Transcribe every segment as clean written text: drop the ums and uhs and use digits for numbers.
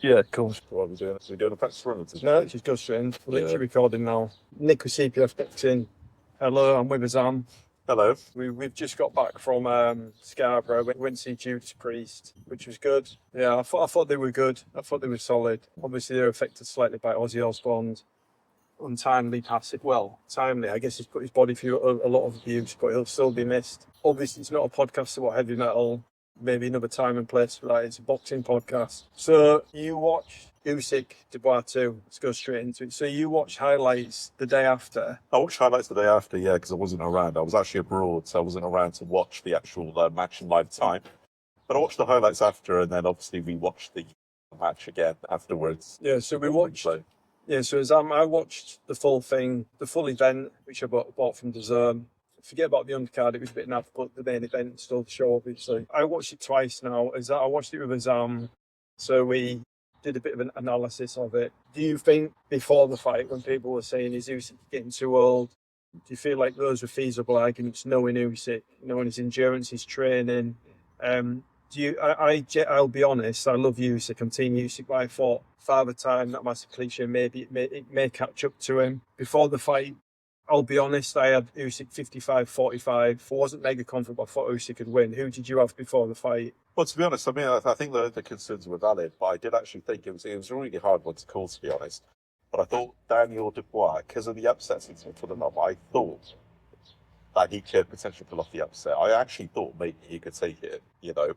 Yeah, of course. What are we doing? Are we doing a practice run? No, just go straight in. We're literally recording now. Nick with CPF booked in. Hello, I'm with Azam. Hello. We've just got back from Scarborough. We went to see Judas Priest, which was good. Yeah, I thought they were good. I thought they were solid. Obviously, they're affected slightly by Ozzy Osbourne's untimely passing. Well, timely. I guess he's put his body through a lot of abuse, but he'll still be missed. Obviously, it's not a podcast about heavy metal. Maybe another time and place for that. It's a boxing podcast. So you watched Usyk Dubois 2. Let's go straight into it. So you watched highlights the day after. I watched highlights the day after, yeah, because I wasn't around. I was actually abroad, so I wasn't around to watch the actual match in live time. But I watched the highlights after, and then obviously we watched the match again afterwards. Yeah, so we watched. Yeah, so I watched the full thing, the full event, which I bought from Azam. Forget about the undercard, it was a bit naff, but the main event still the show, obviously. I watched it twice now. I watched it with Azam, so we did a bit of an analysis of it. Do you think before the fight, when people were saying, is Usyk getting too old, do you feel like those were feasible arguments, knowing Usyk, knowing his endurance, his training? I'll be honest, I love Usyk, I'm Team Usyk, but I thought Father Time, that massive cliche, maybe it may catch up to him. Before the fight, I'll be honest, I had Usyk 55-45. I wasn't mega confident, but I thought Usyk could win. Who did you have before the fight? Well, to be honest, I mean, I think the concerns were valid, but I did actually think it was a really hard one to call, to be honest. But I thought Daniel Dubois, because of the upsets he's put them up, I thought that he could potentially pull off the upset. I actually thought maybe he could take it,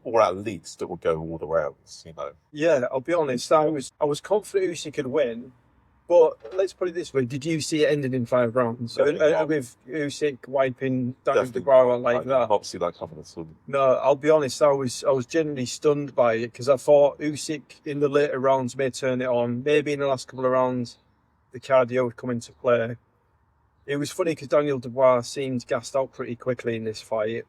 or at least it would go all the rounds, Yeah, I'll be honest, I was confident Usyk could win. But let's put it this way: did you see it ending in 5 rounds with Usyk wiping Daniel Dubois like that? Not see that coming at all. No, I'll be honest. I was genuinely stunned by it because I thought Usyk in the later rounds may turn it on. Maybe in the last couple of rounds, the cardio would come into play. It was funny because Daniel Dubois seemed gassed out pretty quickly in this fight,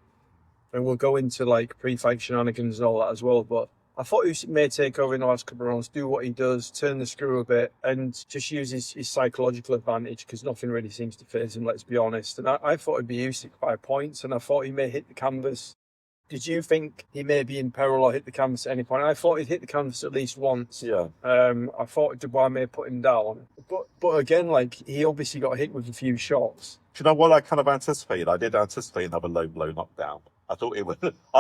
and we'll go into like pre-fight shenanigans and all that as well. But I thought Usyk may take over in the last couple of rounds, do what he does, turn the screw a bit, and just use his psychological advantage because nothing really seems to faze him, let's be honest. And I thought it'd be Usyk by points, and I thought he may hit the canvas. Did you think he may be in peril or hit the canvas at any point? I thought he'd hit the canvas at least once. Yeah. I thought Dubois may put him down. But again, like, he obviously got hit with a few shots. Do you know what I kind of anticipated? I did anticipate another low blow knockdown. I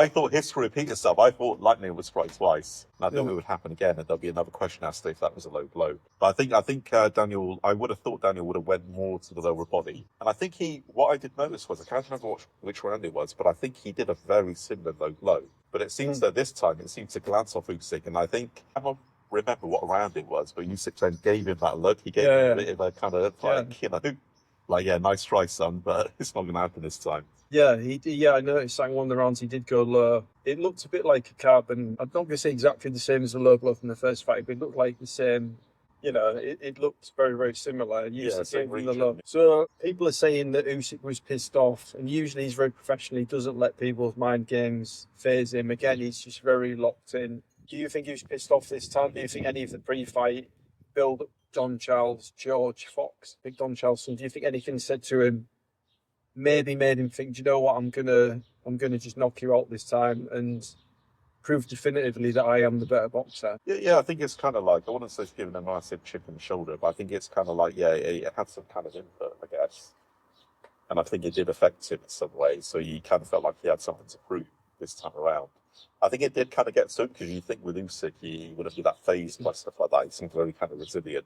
thought history repeat itself. I thought lightning would strike twice. And I thought it would happen again, and there'll be another question asked if that was a low blow. But I think Daniel, I would have thought Daniel would have went more to the lower body. And I think what I did notice was, I can't remember which round it was, but I think he did a very similar low blow. But it seems that this time it seemed to glance off Usyk, and I think, I don't remember what round it was, but Usyk then gave him that look. He gave him a bit of a kind of, nice try, son, but it's not going to happen this time. Yeah, I noticed that in one of the rounds he did go low. It looked a bit like a carbon. I'm not going to say exactly the same as the low blow from the first fight, but it looked like the same. It looked very, very similar. Same from the low. So people are saying that Usyk was pissed off, and usually he's very professional. He doesn't let people's mind games faze him. Again, he's just very locked in. Do you think he was pissed off this time? Do you think any of the pre-fight build-up, Don Charles, George Fox, Big Don Charleston, do you think anything said to him maybe made him think, do you know what, I'm gonna just knock you out this time and prove definitively that I am the better boxer? Yeah, I think it's kind of like, I wouldn't say it's giving a massive chip in the shoulder, but I think it's kind of like, it had some kind of input, I guess. And I think it did affect him in some way, so he kind of felt like he had something to prove this time around. I think it did kind of get to him, because you think with Usyk, he wouldn't be that phased by stuff like that. He seemed very kind of resilient,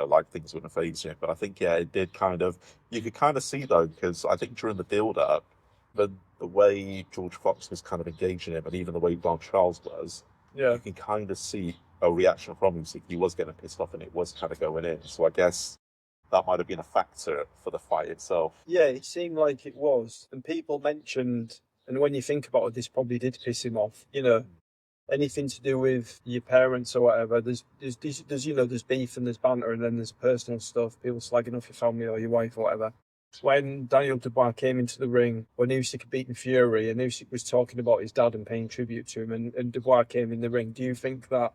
like things wouldn't phase him. But I think, it did kind of, you could kind of see though, because I think during the build-up, the way George Fox was kind of engaging him, and even the way Don Charles was, you can kind of see a reaction from Usyk. He was getting pissed off, and it was kind of going in. So I guess that might have been a factor for the fight itself. Yeah, it seemed like it was. And people mentioned, and when you think about it, this probably did piss him off. Anything to do with your parents or whatever. There's beef and there's banter, and then there's personal stuff. People slagging off your family or your wife or whatever. When Daniel Dubois came into the ring, when Usyk had beaten Fury, and Usyk was talking about his dad and paying tribute to him, and Dubois came in the ring, do you think that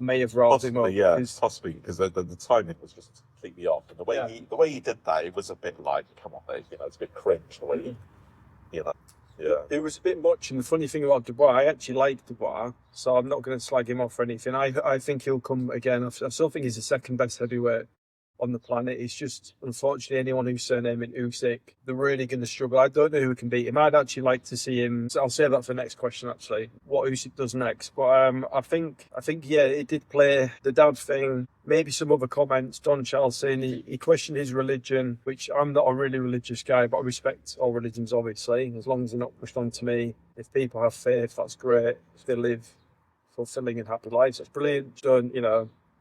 may have roused him up? Yeah, possibly, because the timing was just completely off. And the way he did that, it was a bit like, come on, mate, it's a bit cringe the way he. Yeah. It was a bit much, and the funny thing about Dubois, I actually like Dubois, so I'm not going to slag him off or anything. I think he'll come again. I still think he's the second best heavyweight on the planet. It's just, unfortunately, anyone who's surnamed Usyk, they're really going to struggle. I don't know who can beat him. I'd actually like to see him. So I'll say that for the next question, actually, what Usyk does next. But I think, yeah, it did play the dad thing. Maybe some other comments. Don Charles saying he questioned his religion, which I'm not a really religious guy, but I respect all religions, obviously, as long as they're not pushed onto me. If people have faith, that's great. If they live fulfilling and happy lives, that's brilliant. Don't,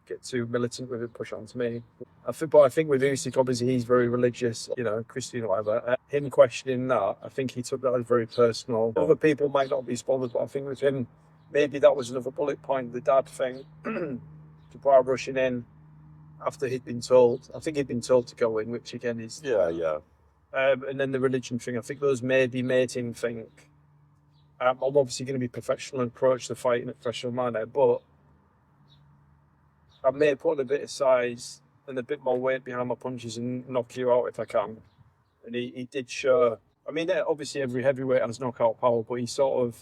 get too militant with it, push onto me. But I think with Usyk, obviously, he's very religious, Christian or whatever. Him questioning that, I think he took that as very personal. Other people might not be as bothered, but I think with him, maybe that was another bullet point, the dad thing. Dubois rushing in after he'd been told. I think he'd been told to go in, which again is... Yeah. And then the religion thing, I think those maybe made him think, I'm obviously going to be professional and approach the fight in a professional manner, but I may put a bit of size and a bit more weight behind my punches and knock you out if I can. And he did show. I mean, obviously every heavyweight has knockout power, but he sort of,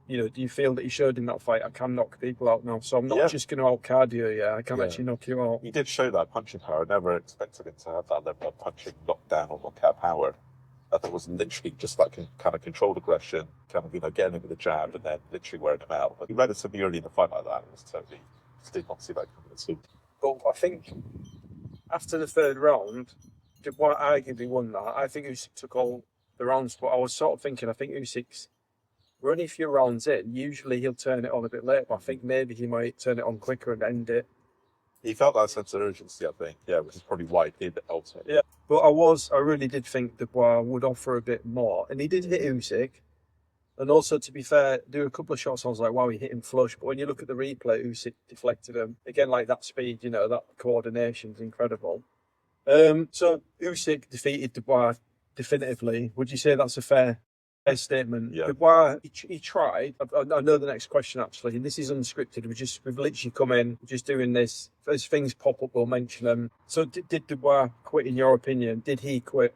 do you feel that he showed in that fight? I can knock people out now, so I'm not just going to out cardio. Yeah, I can actually knock you out. He did show that punching power. I never expected him to have that level of punching, knockdown, or knockout power. I thought it was literally just like kind of controlled aggression, kind of getting him with a jab and then literally wearing him out. But he relatively early in the fight like that. It was totally did not see that coming at all. But I think after the third round, Dubois arguably won that. I think Usyk took all the rounds, but I was sort of thinking, I think Usyk's, we're only a few rounds in. Usually he'll turn it on a bit later, but I think maybe he might turn it on quicker and end it. He felt that sense of urgency, I think. Yeah, which is probably why he did ultimately. Yeah, but I really did think Dubois would offer a bit more, and he did hit Usyk. And also, to be fair, there were a couple of shots I was like, wow, he hit him flush. But when you look at the replay, Usyk deflected him. Again, like that speed, that coordination's incredible. So Usyk defeated Dubois definitively. Would you say that's a fair statement? Yeah. Dubois, he tried. I know the next question, actually, and this is unscripted. We've literally come in, just doing this. As things pop up, we'll mention them. So did Dubois quit, in your opinion? Did he quit?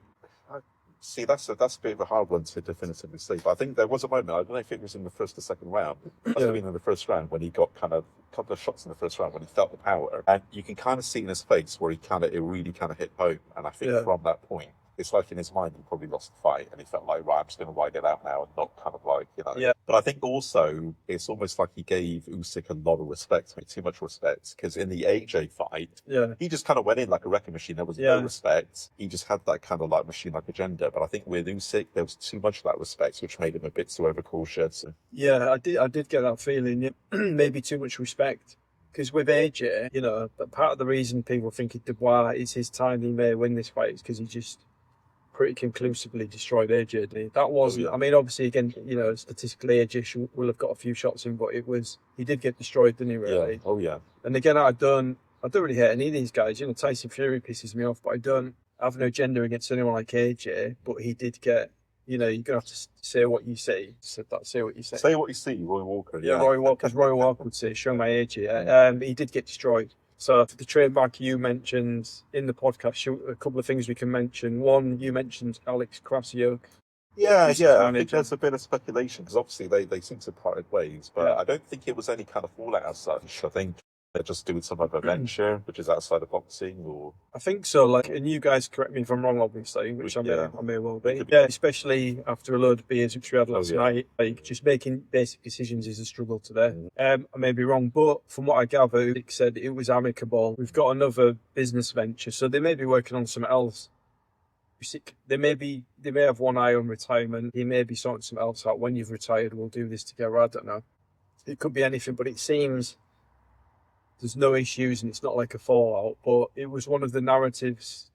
See, that's a bit of a hard one to definitively say. But I think there was a moment, I don't know if it was in the first or second round, must have been in the first round, when he got kind of a couple of shots in the first round when he felt the power. And you can kind of see in his face where it really kind of hit home. And I think from that point, it's like in his mind, he probably lost the fight and he felt like, right, I'm just going to ride it out now and not kind of like, Yeah. But I think also it's almost like he gave Usyk a lot of respect, too much respect, because in the AJ fight, he just kind of went in like a wrecking machine. There was no respect. He just had that kind of like machine-like agenda. But I think with Usyk, there was too much of that respect, which made him a bit too overcautious. Yeah, I did get that feeling. Maybe too much respect. Because with AJ, but part of the reason people think Dubois is his time he may win this fight is because he just pretty conclusively destroyed AJ. That wasn't. I mean, obviously, again, statistically, AJ will have got a few shots in, but he did get destroyed, didn't he? Really? Yeah. Oh yeah. And again, I don't really hate any of these guys. Tyson Fury pisses me off, but I don't have no agenda against anyone like AJ. But he did get. You're gonna have to say what you say. Said that. Say what you say. Say what you see, Roy Walker. Yeah, Roy Walker would say, "Show my age here." He did get destroyed. So for the trademark you mentioned in the podcast, a couple of things we can mention. One, you mentioned Alex Krassyuk. Yeah. I think there's a bit of speculation because obviously they seem to have parted ways, but I don't think it was any kind of fallout as such. I think they're just doing some other venture, which is outside of boxing, or I think so. And you guys correct me if I'm wrong, obviously, which I may well be. Yeah, especially after a load of beers which we had last night. Like just making basic decisions is a struggle today. I may be wrong, but from what I gather, Nick said it was amicable. We've got another business venture, so they may be working on something else. They may have one eye on retirement. He may be sorting something else out. When you've retired, we'll do this together. I don't know. It could be anything, but it seems there's no issues and it's not like a fallout. But it was one of the narratives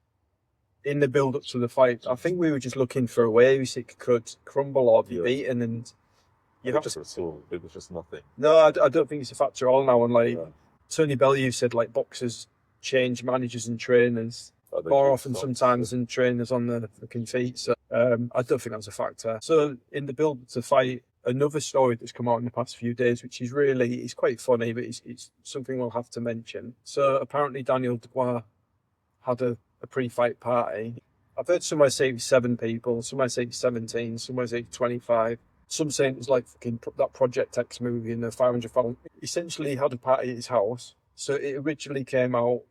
in the build-up to the fight. I think we were just looking for a way Usyk could crumble or be beaten, and it was just nothing. No, I don't think it's a factor at all now. And Tony Bellew said, boxers change managers and trainers more often sometimes than trainers on the fucking feet. So I don't think that's a factor. So in the build to fight, another story that's come out in the past few days, which is it's quite funny, but it's something we'll have to mention. So apparently Daniel Dubois had a pre-fight party. I've heard somewhere say it was 7 people, somewhere say it was 17, somewhere say it was 25. Some saying it was like fucking that Project X movie in the 500 pound. Essentially, he had a party at his house. So it originally came out.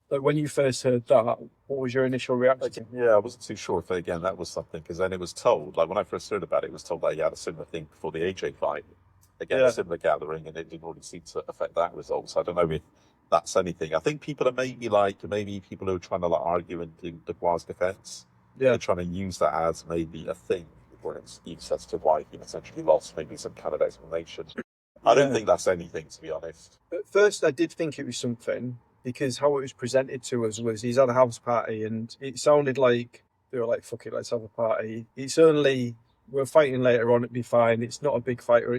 Like when you first heard that, what was your initial reaction? Yeah, I wasn't too sure if again that was something because then it was told, like when I first heard about it, it was told that he had a similar thing before the AJ fight. Again, a Yeah, similar gathering, and it didn't really seem to affect that result. So I don't know if that's anything. I think people are maybe people who are trying to like argue in Dubois' defense. yeah, They're trying to use that as maybe a thing where it's excuse as to why he essentially lost, maybe some kind of explanation. I don't yeah. think that's anything, to be honest. At first, I did think it was something because how it was presented to us was he's had a house party and it sounded like they were like, fuck it, let's have a party. It's only, we're fighting later on, it'd be fine. It's not a big fight. Or,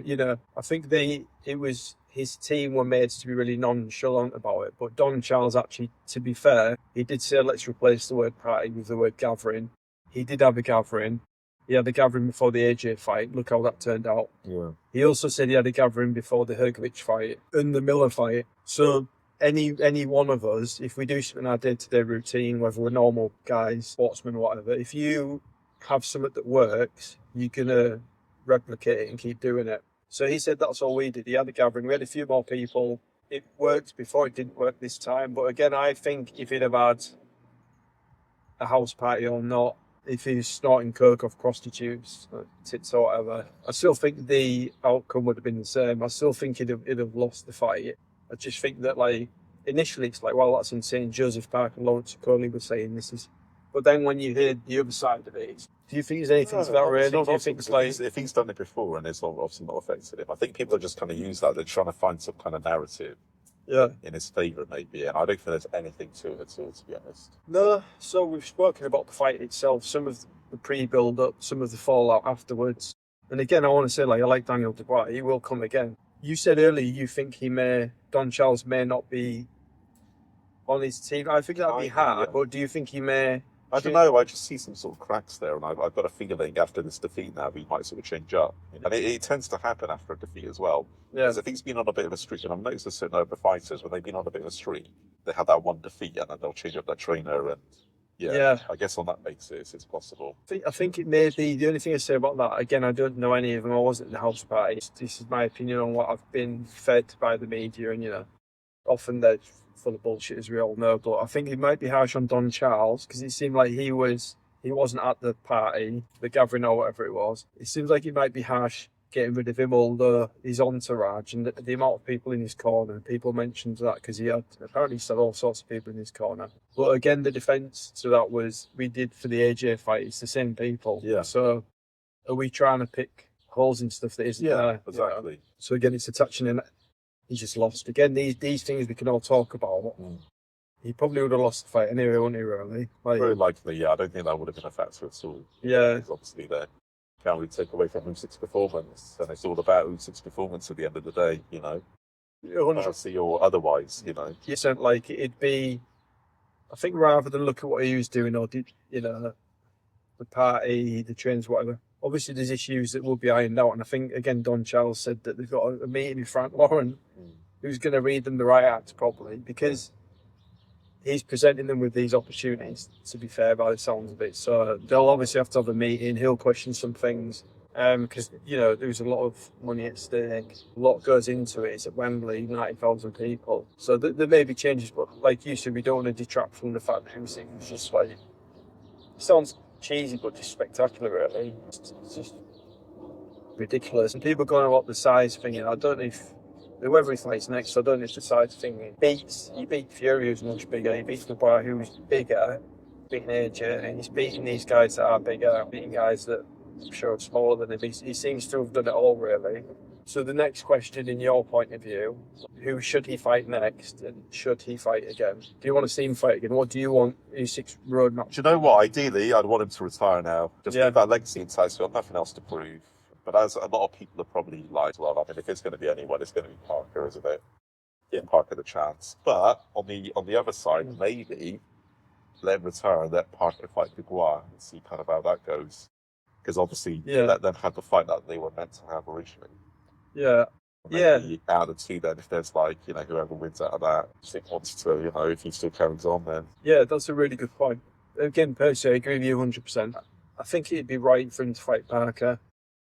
I think it was his team were made to be really nonchalant about it. But Don Charles, actually, to be fair, he did say, let's replace the word party with the word gathering. He did have a gathering. He had a gathering before the AJ fight. Look how that turned out. Yeah. He also said he had a gathering before the Hergovich fight and the Miller fight. So any one of us, if we do something in our day-to-day routine, whether we're normal guys, sportsmen, or whatever, if you have something that works, you're gonna replicate it and keep doing it. So he said that's all we did. He had a gathering. We had a few more people. It worked before. It didn't work this time. But again, I think if he'd have had a house party or not, if he's snorting coke off prostitutes, tits or whatever, I still think the outcome would have been the same. I still think he'd have lost the fight. I just think that, like, initially it's like, well, that's insane. Joseph Parker and Lawrence Coley were saying this is, but then when you hear the other side of it, do you think there's anything to that really? Do you think it's like, if he's done it before and it's obviously not affected him, I think people are just kind of use that. They're trying to find some kind of narrative yeah? in his favour, maybe. And I don't think there's anything to it at all, to be honest. No. So we've spoken about the fight itself, some of the pre-build-up, some of the fallout afterwards. And again, I want to say, like, I like Daniel Dubois. He will come again. You said earlier you think Don Charles may not be on his team. I think that'd be hard, Yeah. but do you think he may? I don't know. I just see some sort of cracks there, and I've got a feeling after this defeat now he might sort of change up. And it tends to happen after a defeat as well. Yeah, Because if he's been on a bit of a streak, and I've noticed a certain other fighters when they've been on a bit of a streak, they have that one defeat, and then they'll change up their trainer. And yeah. I guess on that basis, it's possible. I think it may be. The only thing I say about that, again, I don't know any of them. I wasn't at the house party. This is my opinion on what I've been fed by the media, and often they're full of bullshit, as we all know. But I think it might be harsh on Don Charles because it seemed like he wasn't at the party, the gathering or whatever it was. It seems like it might be harsh getting rid of him, although his entourage and the amount of people in his corner. People mentioned that because he had apparently still all sorts of people in his corner. But again, the defence to that was we did for the AJ fight. It's the same people. Yeah. So are we trying to pick holes in stuff that isn't there? Exactly. So again, it's attaching in. He just lost. Again, these things we can all talk about. He probably would have lost the fight anyway, wouldn't he, really? Very likely, yeah. I don't think that would have been a factor at all. Yeah. Because obviously they can't really take away from Usyk's performance, and it's all about Usyk's performance at the end of the day, Fantasy or otherwise, You sound like it'd be, I think rather than look at what he was doing or did, the party, the trains, whatever. Obviously, there's issues that will be ironed out, and I think again, Don Charles said that they've got a meeting with Frank Warren, who's going to read them the right act probably because he's presenting them with these opportunities. To be fair, by the sounds of it, so they'll obviously have to have a meeting. He'll question some things because there's a lot of money at stake. A lot goes into it. It's at Wembley, 90,000 people. So there may be changes, but like you said, we don't want to detract from the fact that Usyk was just like, it sounds cheesy but just spectacular. Really, it's just ridiculous. And people going about the size thing, and I don't know if whoever he fights next, I don't know if the size thing he beat Fury, who's much bigger. He beats Dubois, who's bigger, beating AJ, and he's beating these guys that are bigger, beating guys that I'm sure are smaller than him. He seems to have done it all, really. So the next question, in your point of view, who should he fight next, and should he fight again? Do you want to see him fight again? What do you want Usyk's roadmap? Do you know what? Ideally, I'd want him to retire now. Just leave that legacy inside, so he's got nothing else to prove. But as a lot of people have probably lied, well, I mean, if it's going to be anyone, it's going to be Parker, isn't it? Yeah, Parker the chance. But on the other side, maybe let him retire and let Parker fight Dubois and see kind of how that goes. Because obviously, let them have the fight that they were meant to have originally. Yeah. Maybe out of the two, then, if there's whoever wins out of that, Usyk wants to, if he still carries on, then. Yeah, that's a really good point. again, personally, I agree with you 100%. I think it'd be right for him to fight Parker.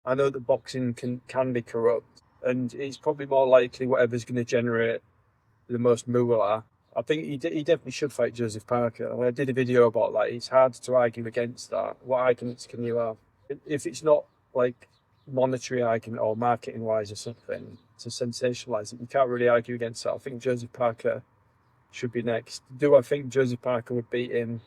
I know that boxing can be corrupt, and it's probably more likely whatever's going to generate the most moolah. I think he definitely should fight Joseph Parker. I did a video about that. It's hard to argue against that. What arguments can you have? If it's not like monetary argument or marketing wise or something to sensationalize it, you can't really argue against that. I think Joseph Parker should be next. Do I think Joseph Parker would beat him?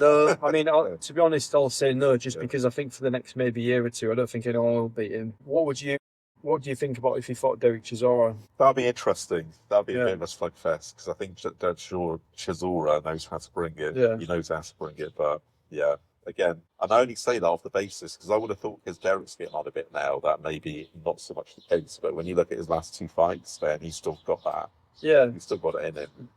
No, I mean, to be honest, I'll say no, just because I think for the next maybe year or two, I don't think anyone will beat him. What do you think about if he fought Derek Chisora? That'd be interesting. That'd be a Yeah. bit of a slugfest because I think that Chisora knows how to bring it. Yeah. He knows how to bring it, but yeah. Again, and I only say that off the basis because I would have thought because Derek's getting on a bit now that maybe not so much the case. But when you look at his last 2 fights, then he's still got that. Yeah. He's still got it in him. Do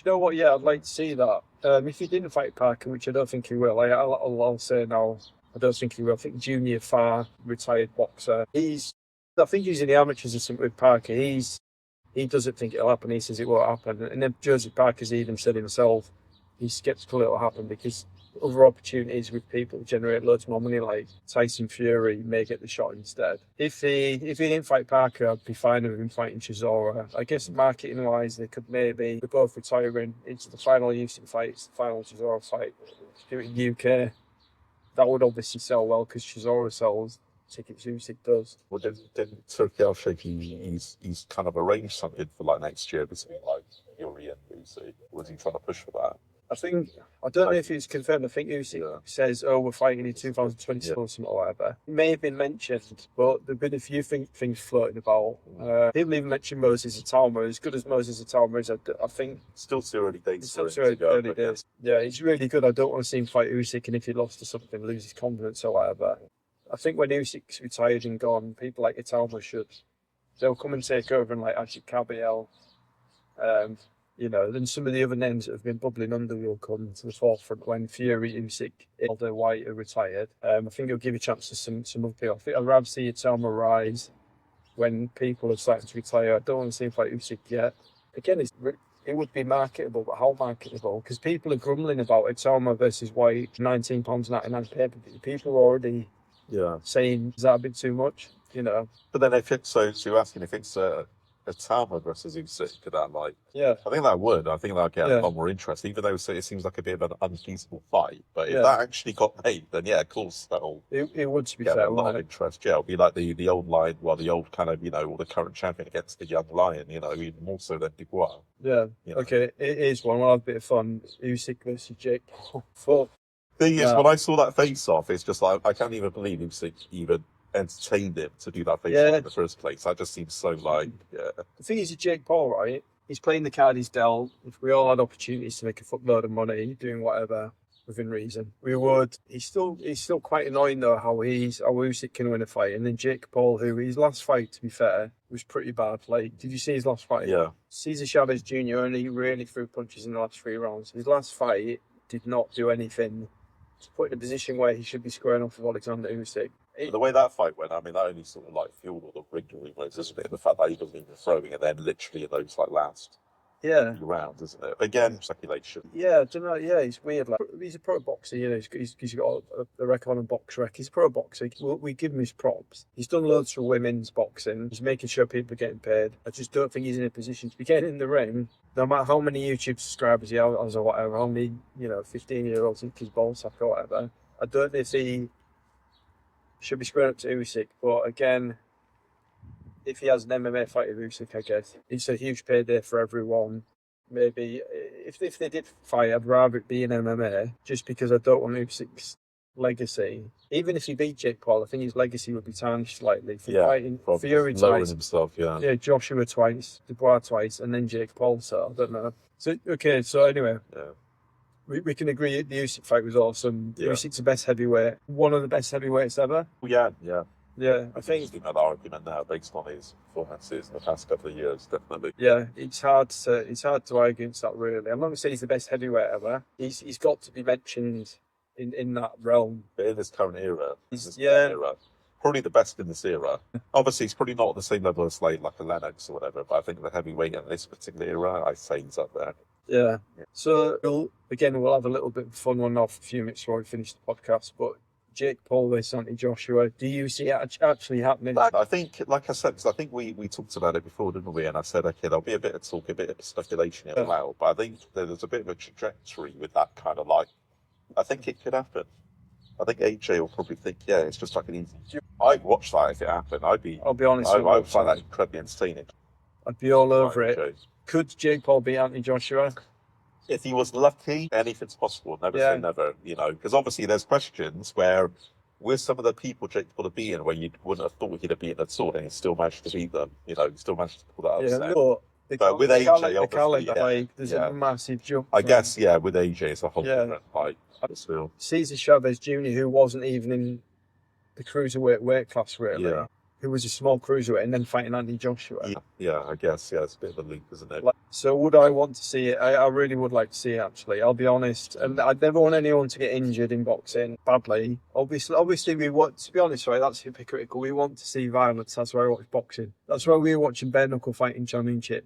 you know what? Yeah, I'd like to see that. If he didn't fight Parker, which I don't think he will, I'll say now, I don't think he will. I think Junior Farr, retired boxer, I think he's in the amateurs or something with Parker. He doesn't think it'll happen. He says it won't happen. And then Joseph Parker's even said himself, he's sceptical it'll happen because other opportunities with people who generate loads more money, like Tyson Fury, may get the shot instead. If he didn't fight Parker, I'd be fine with him fighting Chisora. I guess marketing wise, they could maybe, they're both retiring. It's the final Usyk fight, it's the final Chisora fight. Do it in UK. That would obviously sell well because Chisora sells tickets Usyk does. Well, didn't Turkey Al-Sheikh, he's kind of arranged something for like next year between like Fury and Usyk. Was he trying to push for that? I don't know if it's confirmed. I think Usyk says, we're fighting in 2024 or something like that. It may have been mentioned, but there have been a few things floating about. People even mentioned Moses Atama. As good as Moses Atama is, I think... Still too early days. It's still too early days. Yeah, he's really good. I don't want to see him fight Usyk, and if he lost to something, lose his confidence or whatever. I think when Usyk's retired and gone, people like Atama they'll come and take over, and like Ajit Kabiel, then some of the other names that have been bubbling under will come to the forefront when Fury, Usyk, Aldo White are retired. I think it'll give a chance to some other people. I think I'd rather see Atama rise when people are starting to retire. I don't want to see him fight Usyk yet. Again, it would be marketable, but how marketable? Because people are grumbling about Atama versus White, £19.99 pay-per-view. People are already saying, is that a bit too much? But then if it's you're asking if it's Atama versus Usyk, could that I think that would. I think that'd get a lot more interest, even though it seems like a bit of an unfeasible fight. But if that actually got made, then of course that'll it would be get fair, a lot of interest. Yeah, it'll be like the old lion, the old kind of or the current champion against the young lion. Even more so than Dubois. Yeah. Okay, it is one. We'll have a bit of fun. Usyk versus Jake Paul. Thing is, when I saw that face off, it's just like I can't even believe Usyk even entertained him to do that face off in the first place. That just seems so The thing is, Jake Paul, right? He's playing the card he's dealt. If we all had opportunities to make a fuckload of money doing whatever within reason, we would. He's still quite annoying though how Usyk can win a fight, and then Jake Paul, who his last fight, to be fair, was pretty bad. Like, did you see his last fight? Yeah. Cesar Chavez Jr. only really threw punches in the last 3 rounds. His last fight did not do anything to put in a position where he should be squaring off with Oleksandr Usyk. The way that fight went, I mean, that only sort of fueled all the rig rumors, isn't it? The fact that he wasn't even throwing it then literally in those last few rounds, isn't it? Again, speculation. Yeah, I don't know. Yeah, he's weird. Like, he's a pro boxer, he's got a record on box rec. He's a pro boxer. We give him his props. He's done loads for women's boxing. He's making sure people are getting paid. I just don't think he's in a position to be getting in the ring. No matter how many YouTube subscribers he has or whatever, how many 15-year-olds think his ball sack or whatever. I don't know if he should be squaring up to Usyk, but again, if he has an MMA fight with Usyk, I guess it's a huge payday for everyone. Maybe if they did fight, I'd rather it be in MMA, just because I don't want Usyk's legacy. Even if he beat Jake Paul, I think his legacy would be tarnished slightly for fighting Fury twice, himself, Joshua twice, Dubois twice, and then Jake Paul. So I don't know. So okay, so anyway. We can agree the Usyk fight was awesome. Usyk's the best heavyweight, one of the best heavyweights ever. Yeah. I think he's that argument now based on his performances in the past couple of years, definitely. Yeah, it's hard to argue against that, really. I'm not going to say he's the best heavyweight ever. He's got to be mentioned in that realm. But in this current era, probably the best in this era. Obviously, he's probably not at the same level as like a Lennox or whatever, but I think the heavyweight in this particular era, I say he's up there. Yeah. So we'll have a little bit of fun one off a few minutes before we finish the podcast. But Jake Paul versus Anthony Joshua, do you see it actually happening? I think, like I said, because I think we talked about it before, didn't we? And I said, okay, there'll be a bit of talk, a bit of speculation here allowed, but I think there's a bit of a trajectory with that kind of like. I think it could happen. I think AJ will probably think, yeah, it's just like an easy. I'd watch that if it happened. I'll be honest. I would find that incredibly entertaining. I'd be all over it. Could Jake Paul beat Anthony Joshua? If he was lucky, anything's possible. Never say never, because obviously there's questions where with some of the people Jake Paul have beaten where you wouldn't have thought he'd have beaten at all, and he still managed to beat them. He still managed to pull that up. But with AJ, obviously, there's a massive jump. I guess, with AJ, it's a whole different fight. Cesar Chavez Jr., who wasn't even in the cruiserweight weight class, really, who was a small cruiserweight, and then fighting Anthony Joshua. Yeah, I guess, it's a bit of a loop, isn't it? So would I want to see it? I really would like to see it, actually. I'll be honest. And I'd never want anyone to get injured in boxing badly. Obviously, we want, to be honest, right, that's hypocritical. We want to see violence. That's why I watch boxing. That's why we're watching bare knuckle fighting championship.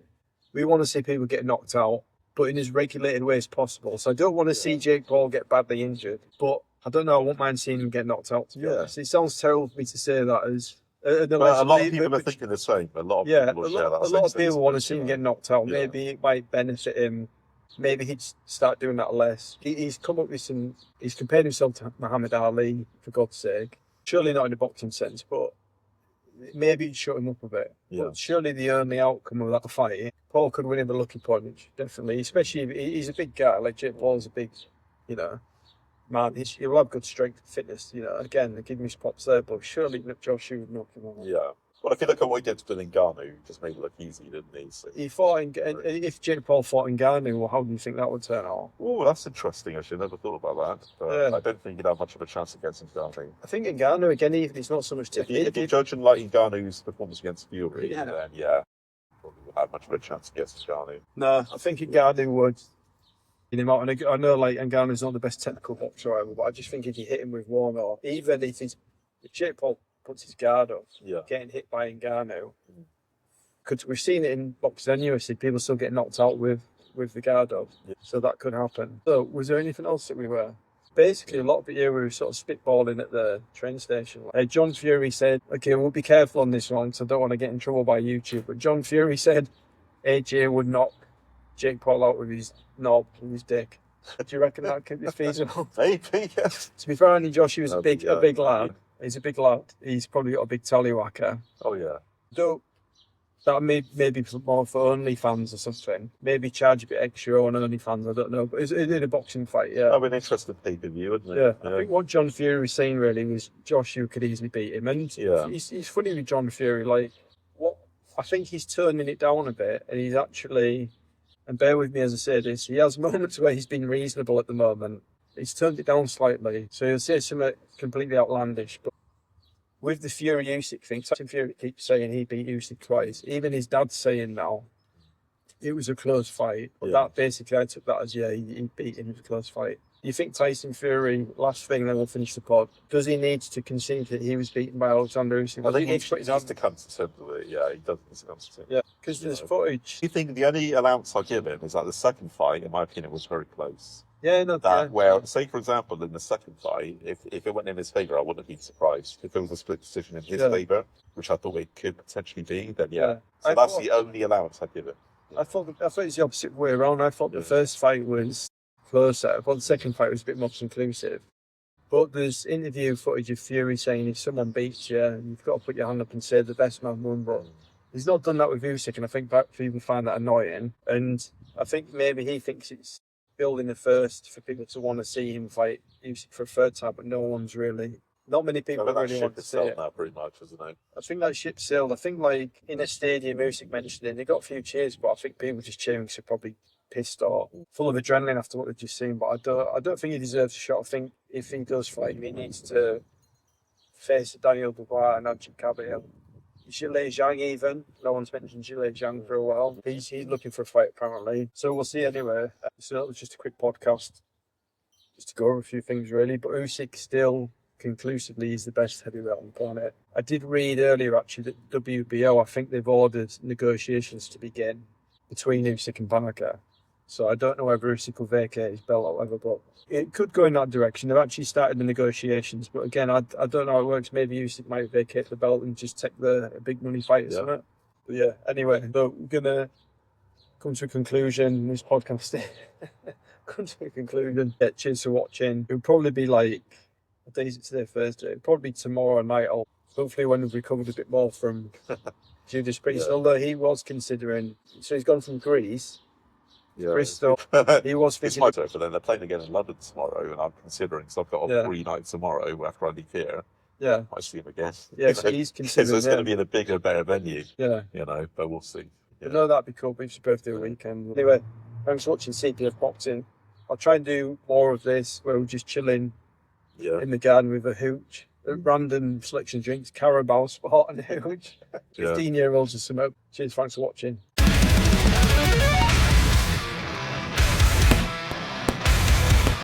We want to see people get knocked out, but in as regulated way as possible. So I don't want to see Jake Paul get badly injured, but I don't know. I won't mind seeing him get knocked out, to be honest. It sounds terrible for me to say that as... a lot of people are thinking the same. A lot of people want to see him get knocked out. Maybe it might benefit him. Maybe he'd start doing that less. He's come up with some... He's compared himself to Muhammad Ali, for God's sake. Surely not in a boxing sense, but maybe it'd shut him up a bit. But surely the only outcome of that fight, Paul could win him a lucky punch, definitely. Especially if he's a big guy. Like Jake Paul's a big, man. He'll have good strength and fitness. Again, they give him his props there, but surely Joshua would knock him out. Yeah. Well, if you look at what he did to Ngannou, he just made it look easy, didn't he? So. He fought if Jake Paul fought Ngannou, well, how do you think that would turn out? Oh, that's interesting. Actually, I never thought about that. But I don't think he'd have much of a chance against Ngannou. I think Ngannou, again, even he's not so much... If you're judging like Ngannou's performance against Fury, then probably would have much of a chance against Ngannou. No, I think Ngannou would... him out. And I know like Ngannou's not the best technical boxer ever, but I just think if you hit him with one, or even if Jake Paul puts his guard up, getting hit by Ngannou, because we've seen it in boxing and UFC, people still get knocked out with the guard up, so that could happen. So was there anything else that we were? Basically, a lot of it here we were sort of spitballing at the train station. John Fury said, okay, we'll be careful on this one, so I don't want to get in trouble by YouTube, but John Fury said AJ would knock Jake Paul out with his knob and his dick. Do you reckon that could be feasible? Maybe, yes. To be fair, Anthony Joshua's a big lad. He's a big lad. He's probably got a big tallywhacker. Oh, yeah. So that may be more for OnlyFans or something. Maybe charge a bit extra on OnlyFans, I don't know. But it's in a boxing fight, That'd be an interesting pay-per-view, wouldn't it? Yeah. I think what John Fury was saying really was Joshua could easily beat him. And he's funny with John Fury. Like, I think he's turning it down a bit, and he's actually... And bear with me as I say this, he has moments where he's been reasonable at the moment. He's turned it down slightly, so he'll say something completely outlandish. But with the Fury Usyk thing, Tyson Fury keeps saying he beat Usyk twice. Even his dad's saying now it was a close fight. But that basically, I took that as he beat him. It was a close fight. You think Tyson Fury, last thing, then we'll finish the pod, does he need to concede that he was beaten by Oleksandr Usyk? I think he needs to come to terms with it. Yeah, he does need to come to terms. Yeah, because there's footage. You think the only allowance I'll give him is that the second fight, in my opinion, was very close. Yeah, say for example, in the second fight, if it went in his favour, I wouldn't have been surprised. If it was a split decision in his favour, which I thought it could potentially be, then So that's the only allowance I'd give him. I thought it's the opposite way around. I thought the first fight was closer. Well, the second fight was a bit more conclusive. But there's interview footage of Fury saying if someone beats you, you've got to put your hand up and say the best man won. But he's not done that with Usyk, and I think people find that annoying. And I think maybe he thinks it's building the first for people to want to see him fight Usyk for a third time, but not many people really want to see it. Now, pretty much, isn't it? I think that ship sailed. I think like in a stadium, Usyk mentioned it, they got a few cheers, but I think people just cheering because they're probably pissed or full of adrenaline after what they've just seen. But I don't think he deserves a shot. I think if he does fight, he needs to face Daniel Dubois and Anchit Kabil. Zhilei Zhang even. No one's mentioned Zhilei Zhang for a while. He's looking for a fight apparently. So we'll see anyway. So that was just a quick podcast. Just to go over a few things really. But Usyk still conclusively he's the best heavyweight on the planet. I did read earlier, actually, that WBO, I think they've ordered negotiations to begin between Usyk and Parker. So I don't know whether Usyk will vacate his belt or whatever, but it could go in that direction. They've actually started the negotiations, but again, I don't know how it works. Maybe Usyk might vacate the belt and just take the big money fight or something. But yeah, anyway, so we're going to come to a conclusion in this podcast. Come to a conclusion. Yeah, cheers for watching. It'll probably be like, what day is it today? Thursday. It'll probably be tomorrow night, or hopefully when we've recovered a bit more from Judas Priest. Although he was considering, so he's gone from Greece, Bristol. He was thinking, but then they're playing again in London tomorrow, and I'm considering, so I've got a free night tomorrow after I leave here. Yeah, I see him again. Yeah, so he's considering. So it's going to be in a bigger, better venue. Yeah, but we'll see. Yeah. No, that'd be cool. But it's your birthday weekend. Anyway, thanks for watching CPF Boxing. I'll try and do more of this where we're just chilling in the garden with a hooch, random selection of drinks, Carabao Sport and a hooch, 15-year-olds or something. Cheers, thanks for watching.